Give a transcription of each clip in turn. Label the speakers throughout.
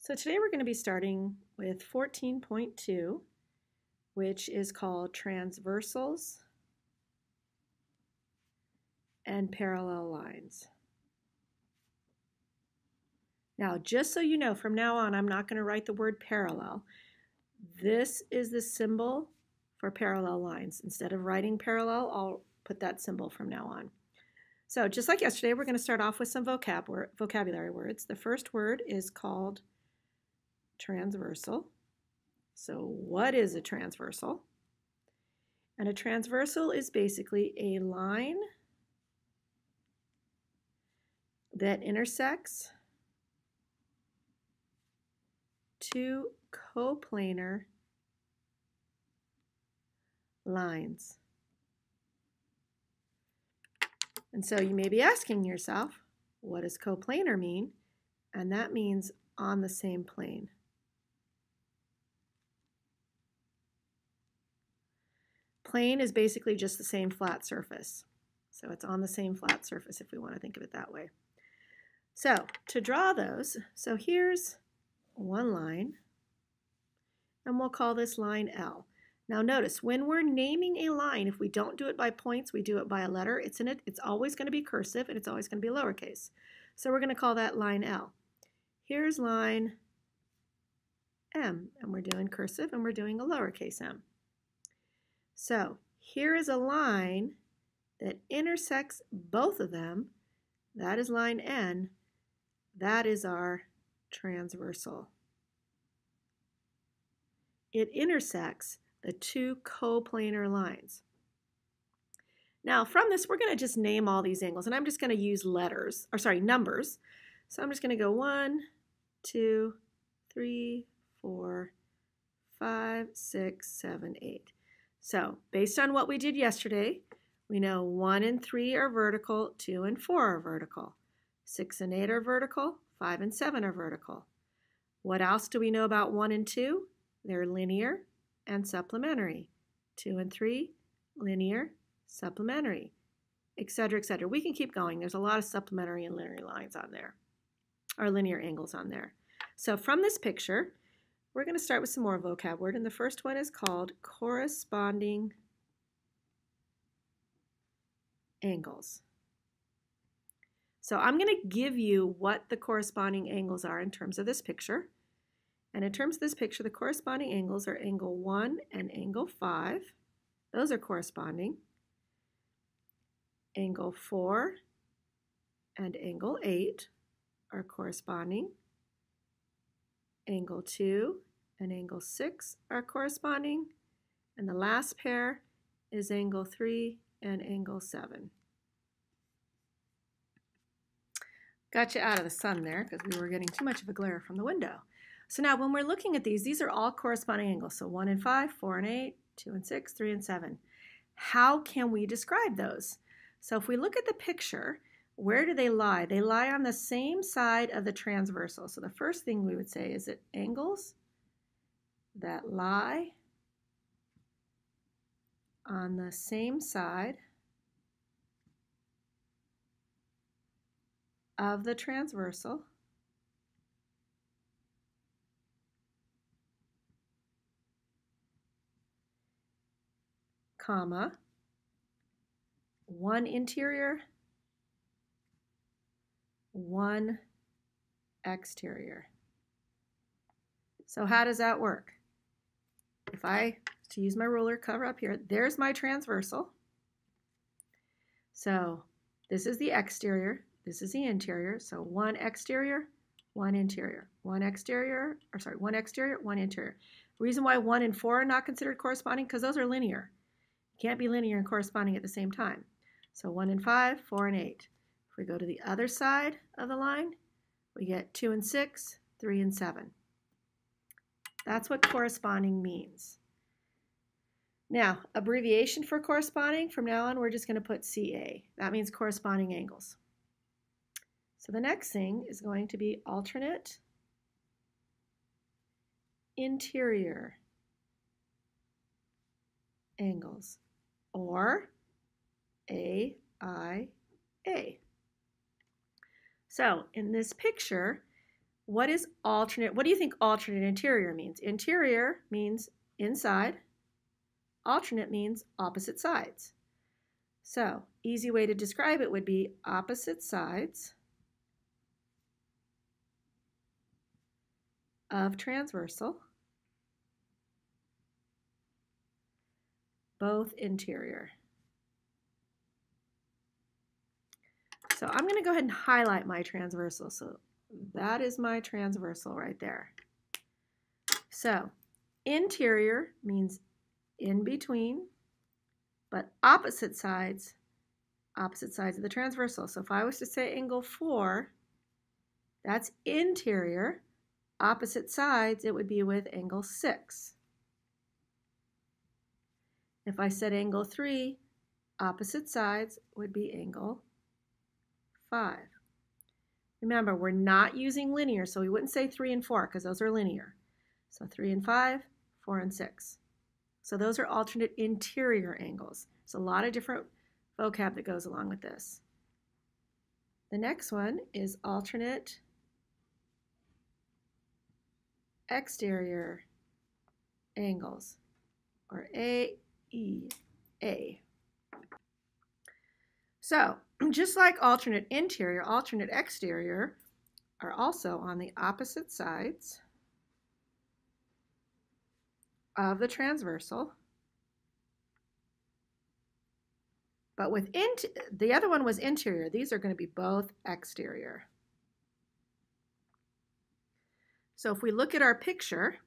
Speaker 1: So today we're going to be starting with 14.2, which is called Transversals and Parallel Lines. Now, just so you know, from now on, I'm not going to write the word parallel. This is the symbol for parallel lines. Instead of writing parallel, I'll put that symbol from now on. So just like yesterday, we're going to start off with some vocabulary words. The first word is called transversal. So what is a transversal? And a transversal is basically a line that intersects two coplanar lines. And so you may be asking yourself, what does coplanar mean? And that means on the same plane. Plane is basically just the same flat surface. So it's on the same flat surface if we want to think of it that way. So to draw those, so here's one line, and we'll call this line L. Now notice, when we're naming a line, if we don't do it by points, we do it by a letter, it's always going to be cursive, and it's always going to be lowercase. So we're going to call that line L. Here's line M, and we're doing cursive, and we're doing a lowercase m. So here is a line that intersects both of them. That is line N. That is our transversal. It intersects the two coplanar lines. Now from this, we're going to just name all these angles, and I'm just going to use numbers. So I'm just going to go 1, 2, 3, 4, 5, 6, 7, 8. So based on what we did yesterday, we know 1 and 3 are vertical, 2 and 4 are vertical, 6 and 8 are vertical, 5 and 7 are vertical. What else do we know about 1 and 2? They're linear and supplementary. 2 and 3, linear, supplementary, etc., etc. We can keep going. There's a lot of supplementary and linear lines on there, or linear angles on there. So from this picture, we're going to start with some more vocab word, and the first one is called corresponding angles. So I'm going to give you what the corresponding angles are in terms of this picture. And in terms of this picture, the corresponding angles are angle 1 and angle 5. Those are corresponding. Angle 4 and angle 8 are corresponding. Angle 2 and angle 6 are corresponding. And the last pair is angle 3 and angle 7. Got you out of the sun there because we were getting too much of a glare from the window. So now when we're looking at these are all corresponding angles. So 1 and 5, 4 and 8, 2 and 6, 3 and 7. How can we describe those? So if we look at the picture, where do they lie? They lie on the same side of the transversal. So the first thing we would say is that angles that lie on the same side of the transversal comma, one interior, one exterior. So how does that work? If I, to use my ruler, cover up here, there's my transversal. So this is the exterior, this is the interior. So one exterior, one interior, one exterior, one exterior, one interior. The reason why 1 and 4 are not considered corresponding, because those are linear. You can't be linear and corresponding at the same time. So 1 and 5, 4 and 8. If we go to the other side of the line, we get 2 and 6, 3 and 7. That's what corresponding means. Now, abbreviation for corresponding, from now on we're just going to put CA. That means corresponding angles. So the next thing is going to be alternate interior angles, or AIA. So in this picture, What is alternate? What do you think alternate interior means? Interior means inside. Alternate means opposite sides. So, easy way to describe it would be opposite sides of transversal, both interior. So I'm going to go ahead and highlight my transversal. So that is my transversal right there. So interior means in between, but opposite sides of the transversal. So if I was to say angle 4, that's interior. Opposite sides, it would be with angle 6. If I said angle 3, opposite sides would be angle 5. Remember, we're not using linear, so we wouldn't say 3 and 4 because those are linear. So 3 and 5, 4 and 6. So those are alternate interior angles. There's a lot of different vocab that goes along with this. The next one is alternate exterior angles, or AEA. So, just like alternate interior, alternate exterior are also on the opposite sides of the transversal. But the other one was interior. These are going to be both exterior. So if we look at our picture,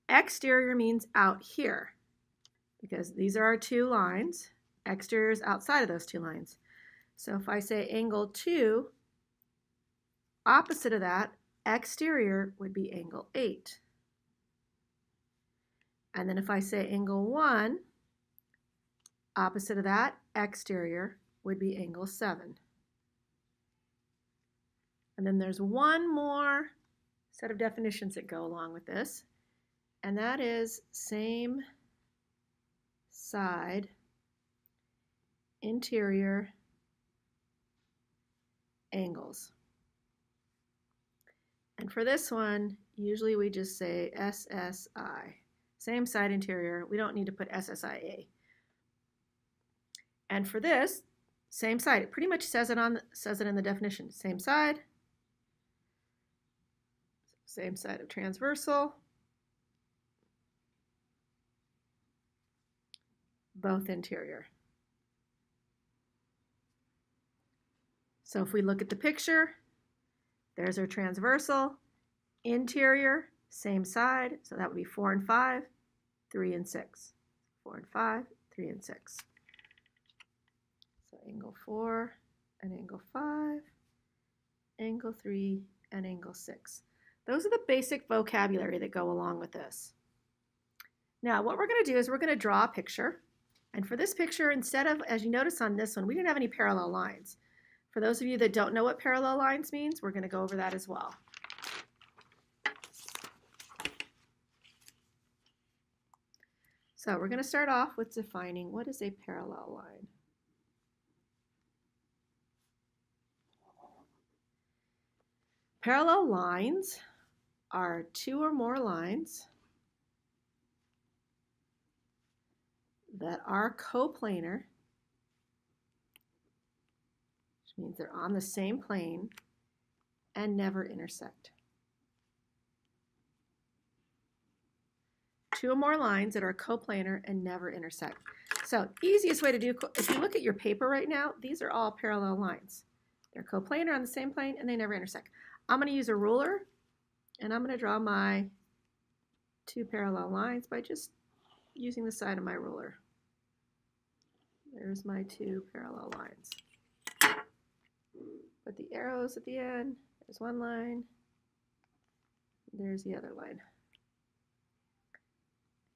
Speaker 1: exterior means out here because these are our two lines. Exterior is outside of those two lines. So if I say angle 2, opposite of that, exterior would be angle 8. And then if I say angle 1, opposite of that, exterior would be angle 7. And then there's one more set of definitions that go along with this, and that is same side interior angles. And for this one, usually we just say SSI, same side interior. We don't need to put SSIA. And for this, same side. It pretty much says it in the definition. Same side of transversal, both interior. So if we look at the picture, there's our transversal, interior, same side, so that would be 4 and 5, 3 and 6. 4 and 5, 3 and 6. So angle 4 and angle 5, angle 3 and angle 6. Those are the basic vocabulary that go along with this. Now what we're going to do is we're going to draw a picture. And for this picture, instead of, as you notice on this one, we didn't have any parallel lines. For those of you that don't know what parallel lines means, we're going to go over that as well. So we're going to start off with defining what is a parallel line. Parallel lines are two or more lines that are coplanar, which means they're on the same plane and never intersect. Two or more lines that are coplanar and never intersect. So easiest way to do, if you look at your paper right now, these are all parallel lines. They're coplanar on the same plane and they never intersect. I'm going to use a ruler and I'm going to draw my two parallel lines by just using the side of my ruler. There's my two parallel lines. Put the arrows at the end. There's one line. There's the other line.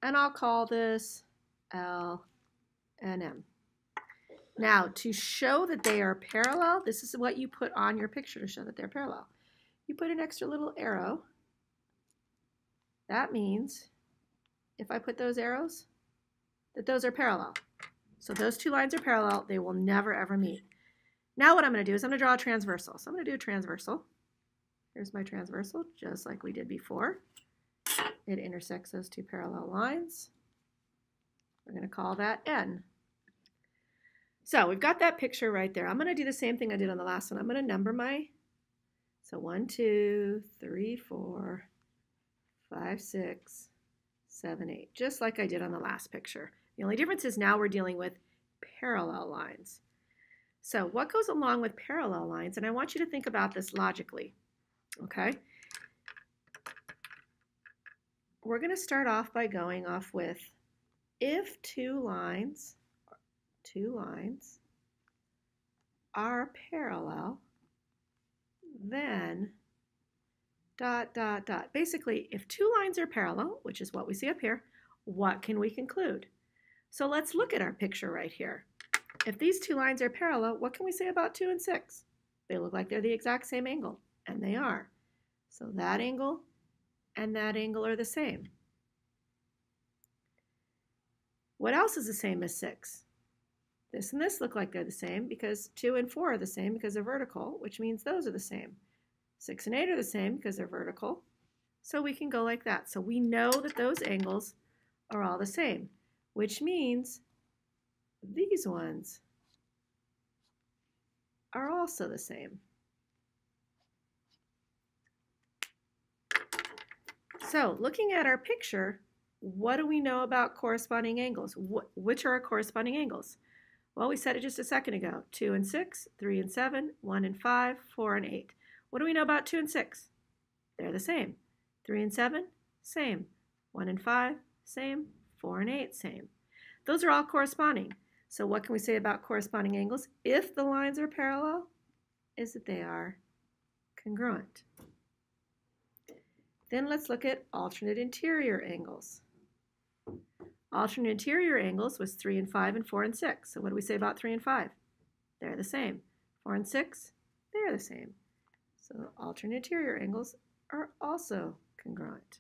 Speaker 1: And I'll call this L and M. Now, to show that they are parallel, this is what you put on your picture to show that they're parallel. You put an extra little arrow. That means, if I put those arrows, that those are parallel. So those two lines are parallel. They will never, ever meet. Now what I'm going to do is I'm going to draw a transversal. So I'm going to do a transversal. Here's my transversal, just like we did before. It intersects those two parallel lines. We're going to call that N. So we've got that picture right there. I'm going to do the same thing I did on the last one. I'm going to number so 1, 2, 3, 4, 5, 6, 7, 8, just like I did on the last picture. The only difference is now we're dealing with parallel lines. So what goes along with parallel lines? And I want you to think about this logically, okay? We're going to start off by going off with if two lines are parallel, then ... Basically, if two lines are parallel, which is what we see up here, what can we conclude? So let's look at our picture right here. If these two lines are parallel, what can we say about 2 and 6? They look like they're the exact same angle, and they are. So that angle and that angle are the same. What else is the same as 6? This and this look like they're the same because 2 and 4 are the same because they're vertical, which means those are the same. 6 and 8 are the same because they're vertical. So we can go like that. So we know that those angles are all the same, which means these ones are also the same. So looking at our picture, what do we know about corresponding angles? Which are our corresponding angles? Well, we said it just a second ago. 2 and 6, 3 and 7, 1 and 5, 4 and 8. What do we know about 2 and 6? They're the same. 3 and 7, same. 1 and 5, same. 4 and 8, same. Those are all corresponding. So what can we say about corresponding angles? If the lines are parallel, is that they are congruent. Then let's look at alternate interior angles. Alternate interior angles was 3 and 5 and 4 and 6. So what do we say about 3 and 5? They're the same. 4 and 6, they're the same. So alternate interior angles are also congruent.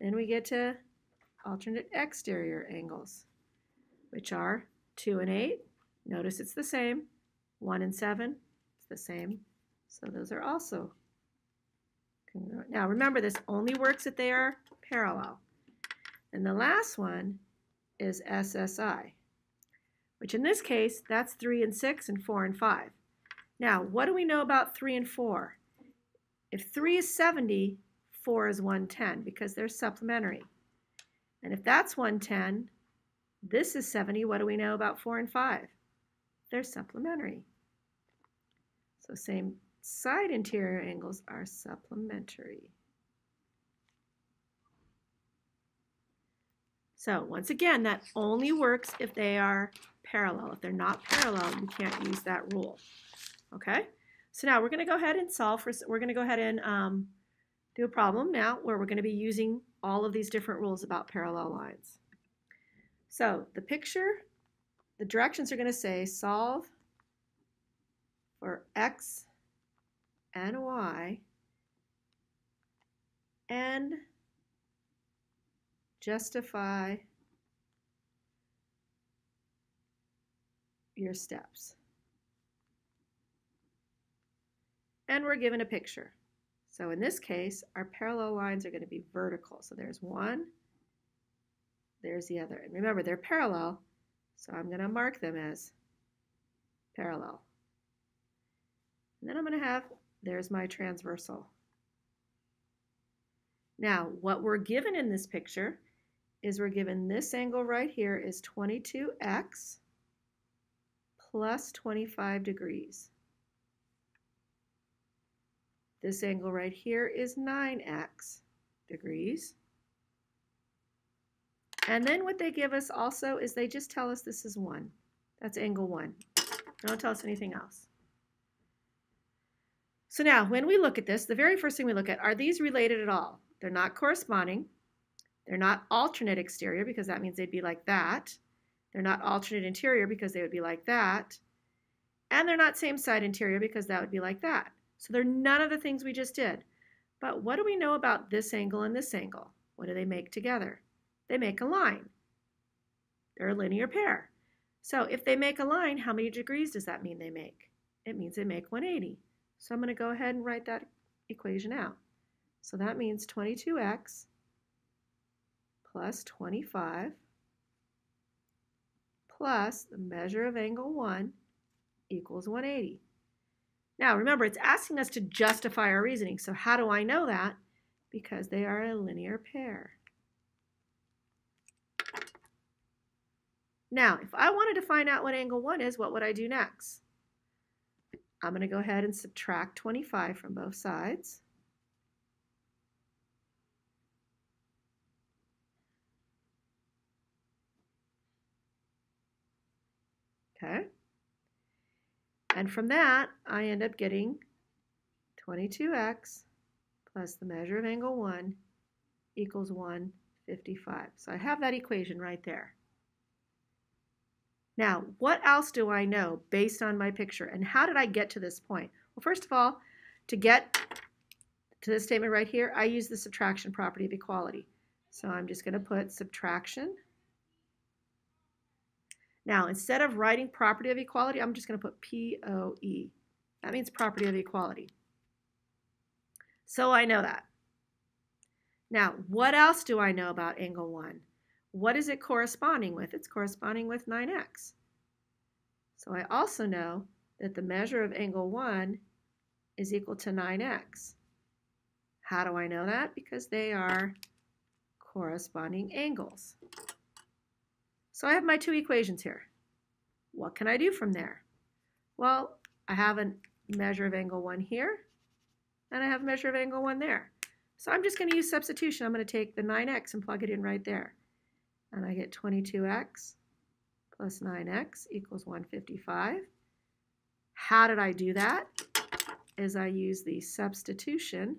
Speaker 1: Then we get to alternate exterior angles, which are 2 and 8. Notice it's the same. 1 and 7, it's the same. So those are also congruent. Now remember, this only works if they are parallel. And the last one is SSI, which in this case, that's 3 and 6 and 4 and 5. Now, what do we know about 3 and 4? If 3 is 70, 4 is 110 because they're supplementary. And if that's 110, this is 70, what do we know about 4 and 5? They're supplementary. So same side interior angles are supplementary. So once again, that only works if they are parallel. If they're not parallel, you can't use that rule. Okay? So now we're going to go ahead and we're going to go ahead and do a problem now where we're going to be using all of these different rules about parallel lines. So the directions are going to say solve for x and y and justify your steps. And we're given a picture. So in this case, our parallel lines are going to be vertical. So there's one, there's the other. And remember, they're parallel, so I'm going to mark them as parallel. And then I'm going to have, there's my transversal. Now, what we're given in this picture is we're given this angle right here is 22x plus 25 degrees. This angle right here is 9x degrees. And then what they give us also is they just tell us this is 1. That's angle 1. They don't tell us anything else. So now, when we look at this, the very first thing we look at, are these related at all? They're not corresponding. They're not alternate exterior because that means they'd be like that. They're not alternate interior because they would be like that. And they're not same side interior because that would be like that. So they're none of the things we just did. But what do we know about this angle and this angle? What do they make together? They make a line. They're a linear pair. So if they make a line, how many degrees does that mean they make? It means they make 180. So I'm going to go ahead and write that equation out. So that means 22x plus 25 plus the measure of angle 1 equals 180. Now remember, it's asking us to justify our reasoning. So how do I know that? Because they are a linear pair. Now, if I wanted to find out what angle 1 is, what would I do next? I'm going to go ahead and subtract 25 from both sides. Okay. And from that, I end up getting 22x plus the measure of angle 1 equals 155. So I have that equation right there. Now, what else do I know based on my picture? And how did I get to this point? Well, first of all, to get to this statement right here, I use the subtraction property of equality. So I'm just going to put subtraction. Now, instead of writing property of equality, I'm just going to put POE. That means property of equality. So I know that. Now, what else do I know about angle 1? What is it corresponding with? It's corresponding with 9x. So I also know that the measure of angle 1 is equal to 9x. How do I know that? Because they are corresponding angles. So I have my two equations here. What can I do from there? Well, I have a measure of angle 1 here, and I have a measure of angle 1 there. So I'm just going to use substitution. I'm going to take the 9x and plug it in right there. And I get 22x plus 9x equals 155. How did I do that? Is I use the substitution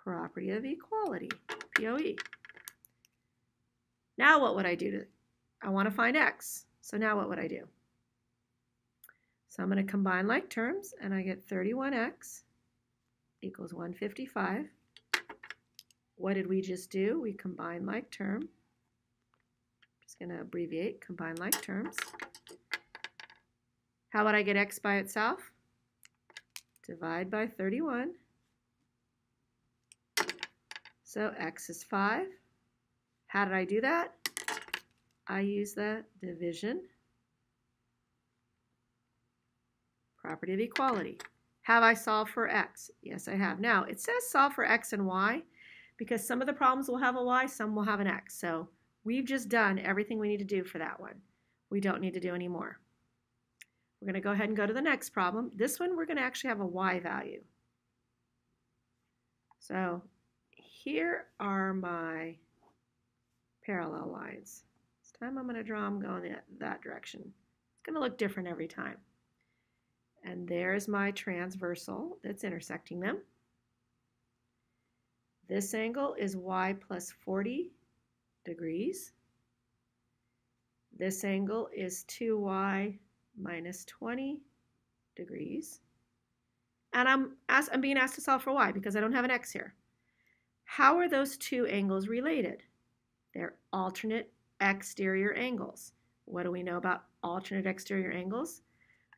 Speaker 1: property of equality, POE. Now what would I do? I want to find x. So now what would I do? So I'm going to combine like terms, and I get 31x equals 155. What did we just do? We combined like term. I'm just going to abbreviate, combine like terms. How would I get x by itself? Divide by 31. So x is 5. How did I do that? I use the division property of equality. Have I solved for x? Yes, I have. Now, it says solve for x and y because some of the problems will have a y, some will have an x. So we've just done everything we need to do for that one. We don't need to do any more. We're going to go ahead and go to the next problem. This one, we're going to actually have a y value. So here are my parallel lines. This time I'm going to draw them going that direction. It's going to look different every time. And there's my transversal that's intersecting them. This angle is y plus 40 degrees. This angle is 2y minus 20 degrees. And I'm being asked to solve for y because I don't have an x here. How are those two angles related? They're alternate exterior angles. What do we know about alternate exterior angles?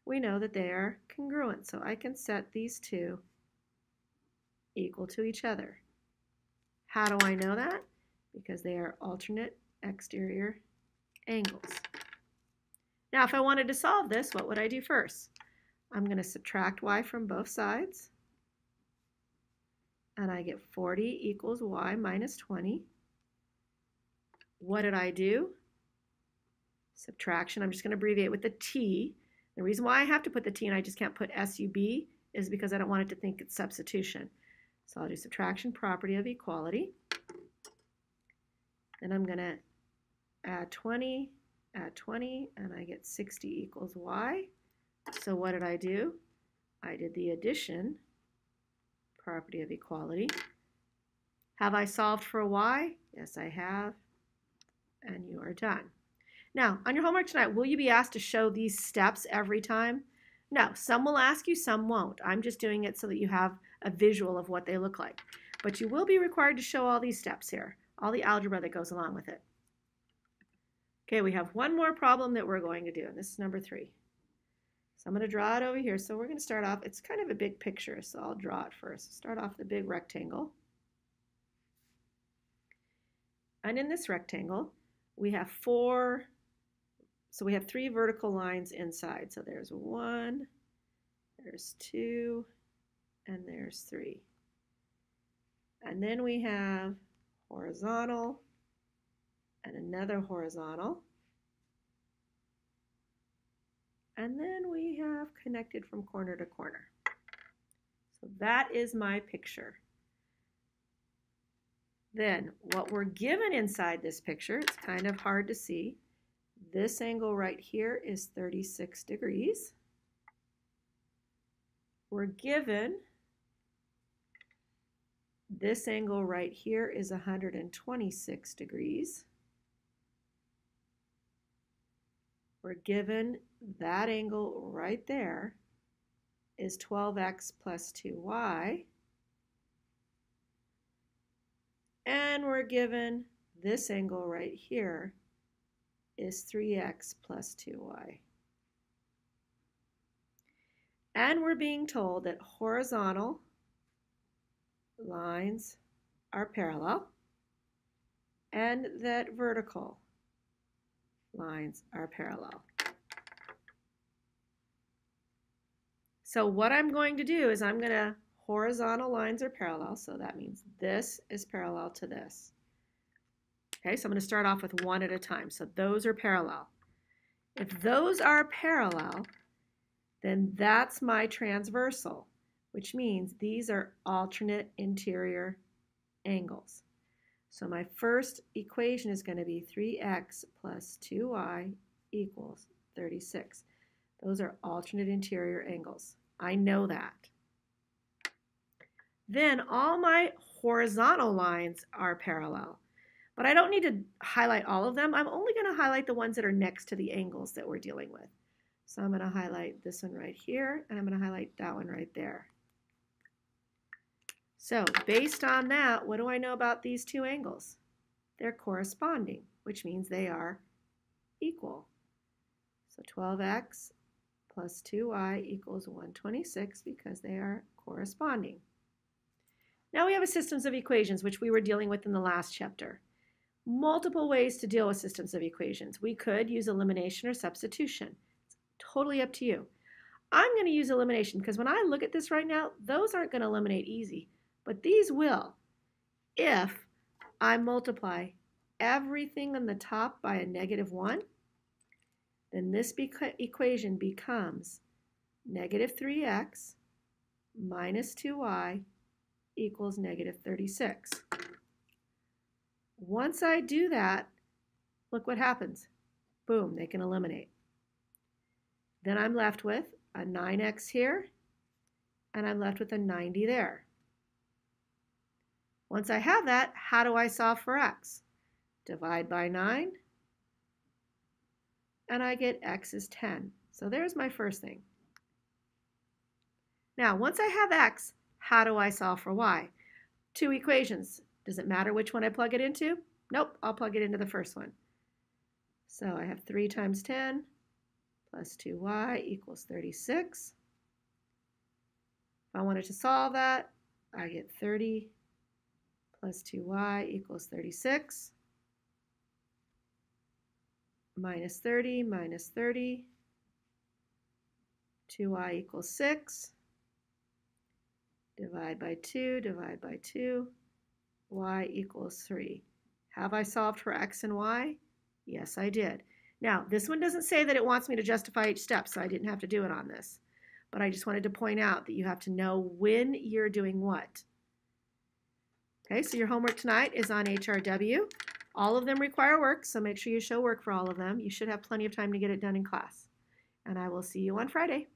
Speaker 1: We know that they are congruent. So I can set these two equal to each other. How do I know that? Because they are alternate exterior angles. Now, if I wanted to solve this, what would I do first? I'm going to subtract y from both sides. And I get 40 equals y minus 20. What did I do? Subtraction. I'm just going to abbreviate with the t. The reason why I have to put the t and I just can't put sub is because I don't want it to think it's substitution. So I'll do subtraction property of equality. Then I'm going to add 20, and I get 60 equals y. So what did I do? I did the addition property of equality. Have I solved for y? Yes, I have. And you are done. Now, on your homework tonight, will you be asked to show these steps every time? No, some will ask you, some won't. I'm just doing it so that you have a visual of what they look like. But you will be required to show all these steps here, all the algebra that goes along with it. Okay, we have one more problem that we're going to do, and this is number 3. So I'm going to draw it over here. So we're going to start off, it's kind of a big picture, so I'll draw it first. Start off the big rectangle. And in this rectangle, we have we have 3 vertical lines inside. So there's 1, there's 2, and there's 3. And then we have horizontal and another horizontal. And then we have connected from corner to corner. So that is my picture. Then what we're given inside this picture, it's kind of hard to see. This angle right here is 36 degrees. We're given this angle right here is 126 degrees. We're given that angle right there is 12x plus 2y. And we're given this angle right here is 3x plus 2y. And we're being told that horizontal lines are parallel and that vertical lines are parallel. So what I'm going to do is horizontal lines are parallel, so that means this is parallel to this. Okay, so I'm going to start off with one at a time. So those are parallel. If those are parallel, then that's my transversal, which means these are alternate interior angles. So my first equation is going to be 3x plus 2y equals 36. Those are alternate interior angles. I know that. Then all my horizontal lines are parallel. But I don't need to highlight all of them. I'm only going to highlight the ones that are next to the angles that we're dealing with. So I'm going to highlight this one right here, and I'm going to highlight that one right there. So based on that, what do I know about these 2 angles? They're corresponding, which means they are equal. So 12x plus 2y equals 126 because they are corresponding. Now we have a systems of equations, which we were dealing with in the last chapter. Multiple ways to deal with systems of equations. We could use elimination or substitution. It's totally up to you. I'm going to use elimination because when I look at this right now, those aren't going to eliminate easy, but these will. If I multiply everything on the top by a -1, then this equation becomes -3x minus 2y equals -36. Once I do that, look what happens. Boom, they can eliminate. Then I'm left with a 9x here, and I'm left with a 90 there. Once I have that, how do I solve for x? Divide by 9, and I get x is 10. So there's my first thing. Now, once I have x, how do I solve for y? 2 equations. Does it matter which one I plug it into? Nope, I'll plug it into the first one. So I have 3 times 10 plus 2y equals 36. If I wanted to solve that, I get 30 plus 2y equals 36. Minus 30 minus 30. 2y equals 6. Divide by 2, divide by 2. Y equals 3. Have I solved for x and y? Yes, I did. Now, this one doesn't say that it wants me to justify each step, so I didn't have to do it on this. But I just wanted to point out that you have to know when you're doing what. Okay, so your homework tonight is on HRW. All of them require work, so make sure you show work for all of them. You should have plenty of time to get it done in class. And I will see you on Friday.